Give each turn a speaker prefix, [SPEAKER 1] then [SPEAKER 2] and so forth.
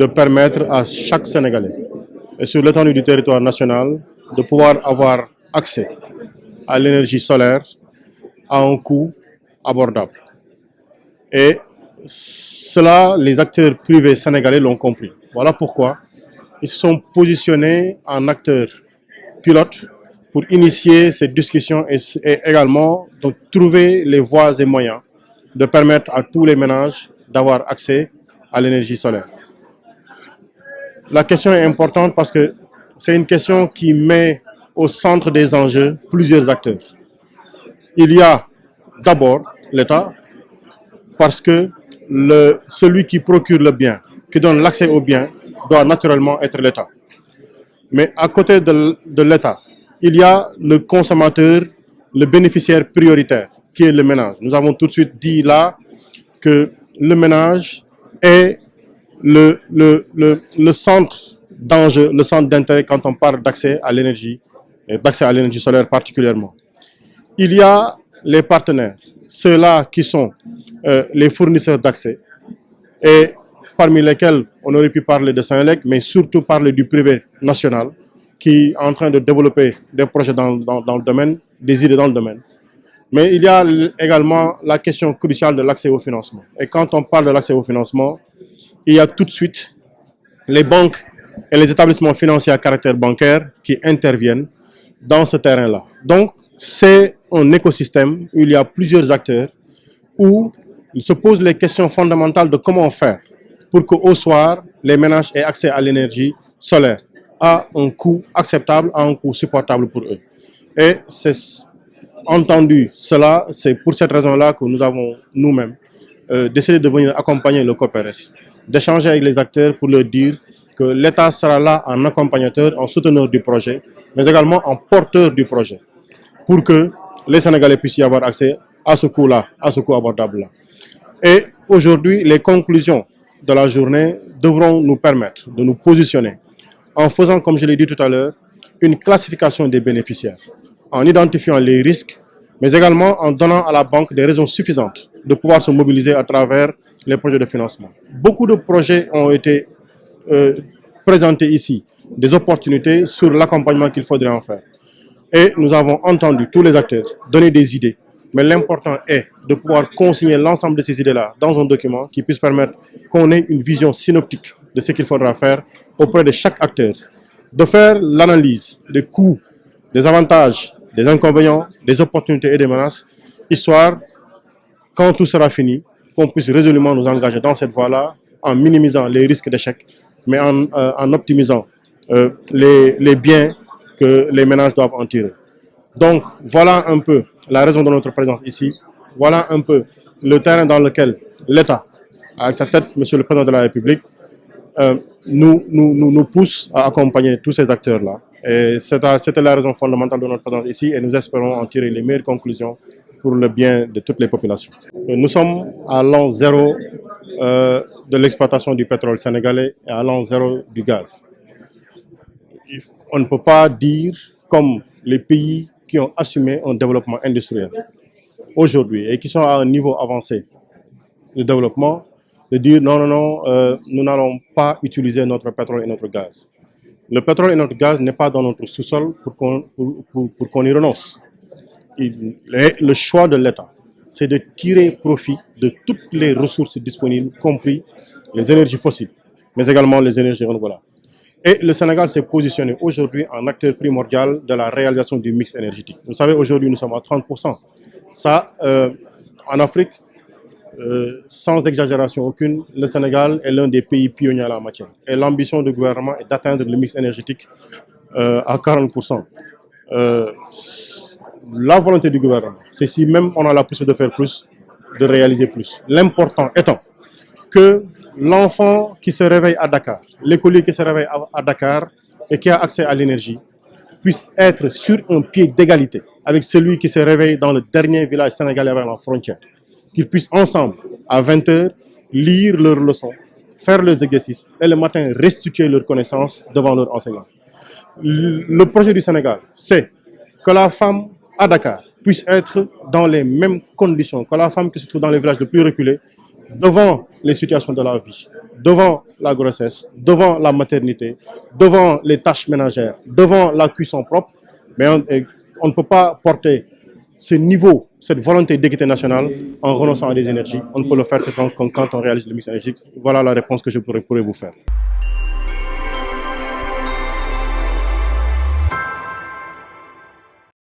[SPEAKER 1] de permettre à chaque Sénégalais, et sur l'étendue du territoire national, de pouvoir avoir accès à l'énergie solaire à un coût abordable. Et cela, les acteurs privés sénégalais l'ont compris. Voilà pourquoi ils se sont positionnés en acteurs pilotes pour initier cette discussion et également de trouver les voies et moyens de permettre à tous les ménages d'avoir accès à l'énergie solaire. La question est importante parce que c'est une question qui met au centre des enjeux plusieurs acteurs. Il y a d'abord l'État, parce que celui qui procure le bien, qui donne l'accès au bien, doit naturellement être l'État. Mais à côté de l'État, il y a le consommateur, le bénéficiaire prioritaire, qui est le ménage. Nous avons tout de suite dit là que le ménage est le centre d'enjeu, le centre d'intérêt quand on parle d'accès à l'énergie, et d'accès à l'énergie solaire particulièrement. Il y a les partenaires, ceux-là qui sont les fournisseurs d'accès, et parmi lesquels on aurait pu parler de Senelec, mais surtout parler du privé national, qui est en train de développer des projets dans le domaine, des idées dans le domaine. Mais il y a également la question cruciale de l'accès au financement. Et quand on parle de l'accès au financement, il y a tout de suite les banques et les établissements financiers à caractère bancaire qui interviennent dans ce terrain-là. Donc, c'est un écosystème où il y a plusieurs acteurs, où il se pose les questions fondamentales de comment faire pour qu'au soir, les ménages aient accès à l'énergie solaire à un coût acceptable, à un coût supportable pour eux. Et c'est entendu cela, c'est pour cette raison-là que nous avons nous-mêmes décidé de venir accompagner le COPERES, d'échanger avec les acteurs pour leur dire que l'État sera là en accompagnateur, en souteneur du projet, mais également en porteur du projet, pour que les Sénégalais puissent y avoir accès à ce coût-là, à ce coût abordable-là. Et aujourd'hui, les conclusions de la journée devront nous permettre de nous positionner en faisant, comme je l'ai dit tout à l'heure, une classification des bénéficiaires, en identifiant les risques, mais également en donnant à la banque des raisons suffisantes de pouvoir se mobiliser à travers les projets de financement. Beaucoup de projets ont été présentés ici, des opportunités sur l'accompagnement qu'il faudrait en faire. Et nous avons entendu tous les acteurs donner des idées, mais l'important est de pouvoir consigner l'ensemble de ces idées-là dans un document qui puisse permettre qu'on ait une vision synoptique de ce qu'il faudra faire auprès de chaque acteur, de faire l'analyse des coûts, des avantages, des inconvénients, des opportunités et des menaces, histoire, quand tout sera fini, qu'on puisse résolument nous engager dans cette voie-là, en minimisant les risques d'échec, mais en optimisant les biens que les ménages doivent en tirer. Donc, voilà un peu la raison de notre présence ici. Voilà un peu le terrain dans lequel l'État, avec sa tête, Monsieur le Président de la République, nous pousse à accompagner tous ces acteurs-là. Et c'était la raison fondamentale de notre présence ici et nous espérons en tirer les meilleures conclusions pour le bien de toutes les populations. Nous sommes à l'an zéro de l'exploitation du pétrole sénégalais et à l'an zéro du gaz. On ne peut pas dire, comme les pays qui ont assumé un développement industriel aujourd'hui et qui sont à un niveau avancé de développement, de dire non, nous n'allons pas utiliser notre pétrole et notre gaz. Le pétrole et notre gaz n'est pas dans notre sous-sol pour qu'on y renonce. Le choix de l'État, c'est de tirer profit de toutes les ressources disponibles, compris les énergies fossiles, mais également les énergies renouvelables. Et le Sénégal s'est positionné aujourd'hui en acteur primordial de la réalisation du mix énergétique. Vous savez, aujourd'hui, nous sommes à 30%. Ça, en Afrique, sans exagération aucune, le Sénégal est l'un des pays pionniers en la matière. Et l'ambition du gouvernement est d'atteindre le mix énergétique à 40%. La volonté du gouvernement, c'est si même on a la possibilité de faire plus, de réaliser plus. L'important étant que l'enfant qui se réveille à Dakar, l'écolier qui se réveille à Dakar et qui a accès à l'énergie, puisse être sur un pied d'égalité avec celui qui se réveille dans le dernier village sénégalais vers la frontière. Qu'ils puissent ensemble, à 20 h, lire leurs leçons, faire leurs exercices et le matin restituer leurs connaissances devant leurs enseignants. Le projet du Sénégal, c'est que la femme à Dakar puissent être dans les mêmes conditions que la femme qui se trouve dans les villages les plus reculés, devant les situations de la vie, devant la grossesse, devant la maternité, devant les tâches ménagères, devant la cuisson propre. Mais on ne peut pas porter ce niveau, cette volonté d'équité nationale en renonçant à des énergies. On ne peut le faire que quand on réalise le mix énergétique. Voilà la réponse que je pourrais vous faire.